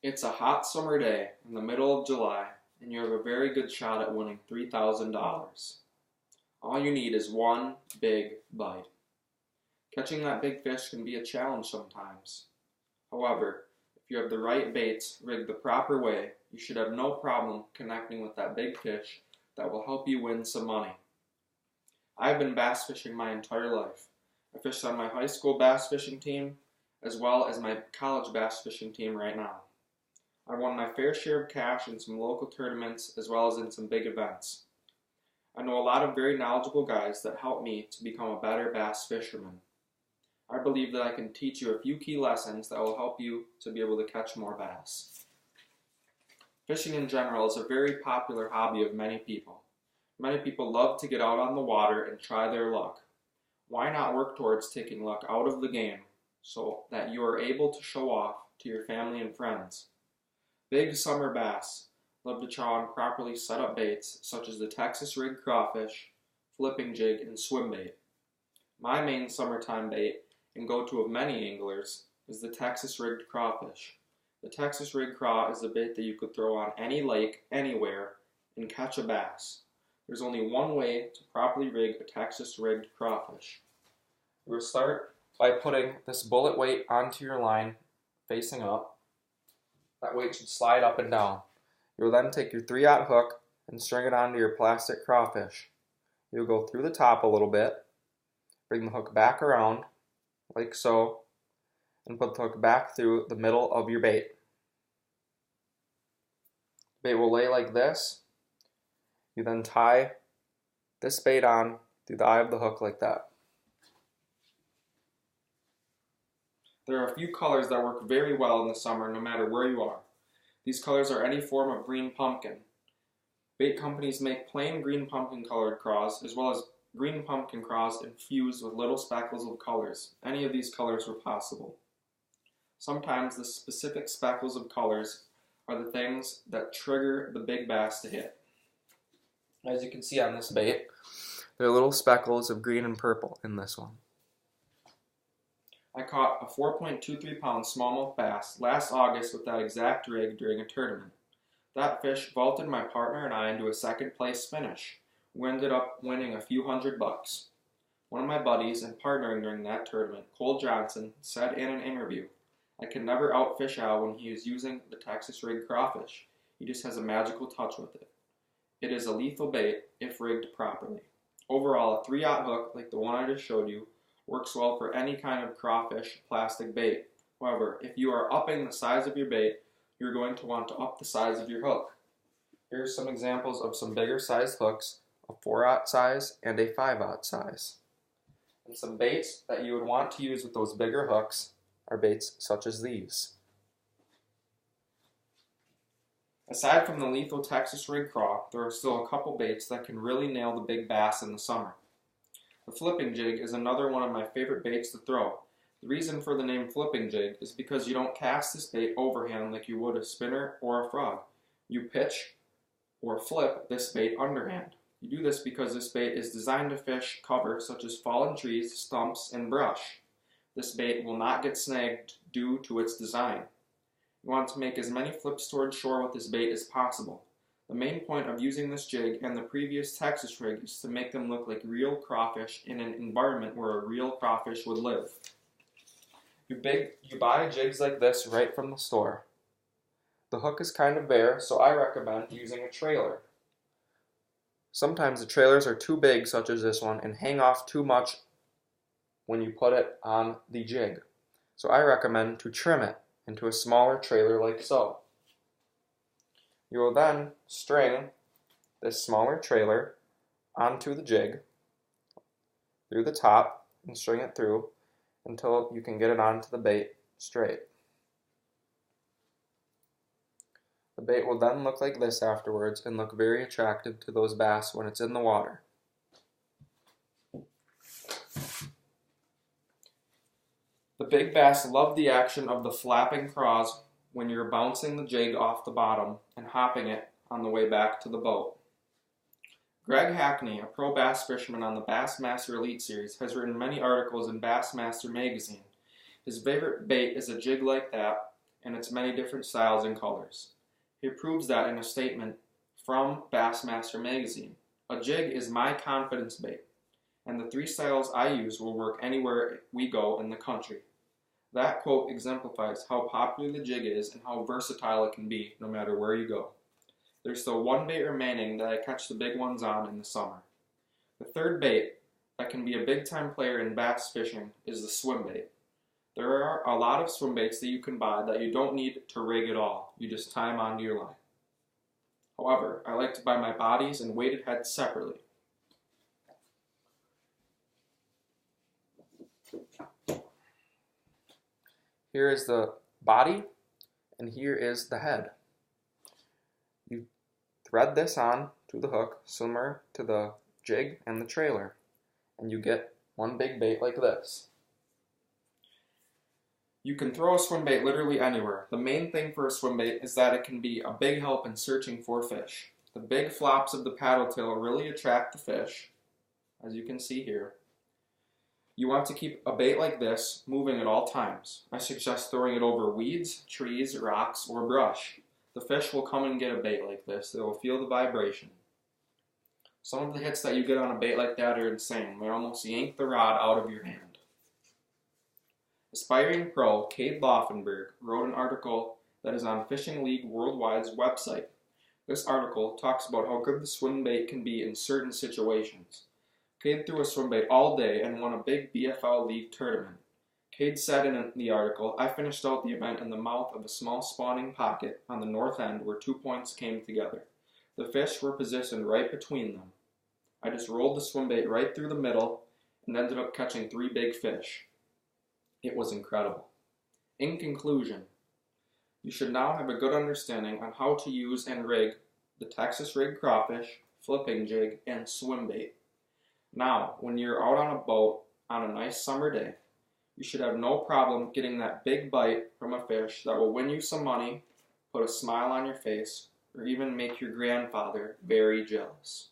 It's a hot summer day in the middle of July, and you have a very good shot at winning $3,000. All you need is one big bite. Catching that big fish can be a challenge sometimes. However, if you have the right baits rigged the proper way, you should have no problem connecting with that big fish that will help you win some money. I've been bass fishing my entire life. I fished on my high school bass fishing team as well as my college bass fishing team right now. I won my fair share of cash in some local tournaments as well as in some big events. I know a lot of very knowledgeable guys that help me to become a better bass fisherman. I believe that I can teach you a few key lessons that will help you to be able to catch more bass. Fishing in general is a very popular hobby of many people. Many people love to get out on the water and try their luck. Why not work towards taking luck out of the game so that you are able to show off to your family and friends? Big summer bass love to chow on properly set up baits such as the Texas rig crawfish, flipping jig, and swim bait. My main summertime bait and go-to of many anglers is the Texas rigged crawfish. The Texas rig craw is a bait that you could throw on any lake, anywhere, and catch a bass. There's only one way to properly rig a Texas rigged crawfish. You will start by putting this bullet weight onto your line facing up. That weight should slide up and down. You'll then take your 3/0 hook and string it onto your plastic crawfish. You'll go through the top a little bit, bring the hook back around, like so, and put the hook back through the middle of your bait. The bait will lay like this. You then tie this bait on through the eye of the hook like that. There are a few colors that work very well in the summer no matter where you are. These colors are any form of green pumpkin. Bait companies make plain green pumpkin colored craws as well as green pumpkin craws infused with little speckles of colors. Any of these colors were possible. Sometimes the specific speckles of colors are the things that trigger the big bass to hit. As you can see on this bait, there are little speckles of green and purple in this one. I caught a 4.23 pound smallmouth bass last August with that exact rig during a tournament. That fish vaulted my partner and I into a second place finish. We ended up winning a few $100. One of my buddies and partnering during that tournament, Cole Johnson, said in an interview, "I can never outfish Al when he is using the Texas rig crawfish. He just has a magical touch with it. It is a lethal bait if rigged properly." Overall, a 3/0 hook like the one I just showed you works well for any kind of crawfish plastic bait. However, if you are upping the size of your bait, you're going to want to up the size of your hook. Here's some examples of some bigger sized hooks, a 4/0 size and a 5/0 size. And some baits that you would want to use with those bigger hooks are baits such as these. Aside from the lethal Texas rig craw, there are still a couple baits that can really nail the big bass in the summer. The flipping jig is another one of my favorite baits to throw. The reason for the name flipping jig is because you don't cast this bait overhand like you would a spinner or a frog. You pitch or flip this bait underhand. You do this because this bait is designed to fish cover such as fallen trees, stumps, and brush. This bait will not get snagged due to its design. You want to make as many flips towards shore with this bait as possible. The main point of using this jig and the previous Texas rig is to make them look like real crawfish in an environment where a real crawfish would live. You buy jigs like this right from the store. The hook is kind of bare, so I recommend using a trailer. Sometimes the trailers are too big, such as this one, and hang off too much when you put it on the jig. So I recommend to trim it into a smaller trailer like so. You will then string this smaller trailer onto the jig through the top and string it through until you can get it onto the bait straight. The bait will then look like this afterwards and look very attractive to those bass when it's in the water. The big bass love the action of the flapping craws when you're bouncing the jig off the bottom and hopping it on the way back to the boat. Greg Hackney, a pro bass fisherman on the Bassmaster Elite Series, has written many articles in Bassmaster magazine. His favorite bait is a jig like that, in its many different styles and colors. He proves that in a statement from Bassmaster Magazine. A jig is my confidence bait, and the 3 styles I use will work anywhere we go in the country. That quote exemplifies how popular the jig is and how versatile it can be no matter where you go. There's still 1 bait remaining that I catch the big ones on in the summer. The 3rd bait that can be a big-time player in bass fishing is the swim bait. There are a lot of swim baits that you can buy that you don't need to rig at all. You just tie them onto your line. However, I like to buy my bodies and weighted heads separately. Here is the body, and here is the head. You thread this on to the hook, similar to the jig and the trailer, and you get one big bait like this. You can throw a swim bait literally anywhere. The main thing for a swim bait is that it can be a big help in searching for fish. The big flops of the paddle tail really attract the fish, as you can see here. You want to keep a bait like this moving at all times. I suggest throwing it over weeds, trees, rocks, or brush. The fish will come and get a bait like this. They will feel the vibration. Some of the hits that you get on a bait like that are insane. They almost yank the rod out of your hand. Aspiring pro Cade Laufenberg wrote an article that is on Fishing League Worldwide's website. This article talks about how good the swim bait can be in certain situations. Cade threw a swim bait all day and won a big BFL League tournament. Cade said in the article, "I finished out the event in the mouth of a small spawning pocket on the north end where 2 points came together. The fish were positioned right between them. I just rolled the swim bait right through the middle and ended up catching 3 big fish. It was incredible." In conclusion, you should now have a good understanding on how to use and rig the Texas Rig Crawfish, flipping jig, and swim bait. Now, when you're out on a boat on a nice summer day, you should have no problem getting that big bite from a fish that will win you some money, put a smile on your face, or even make your grandfather very jealous.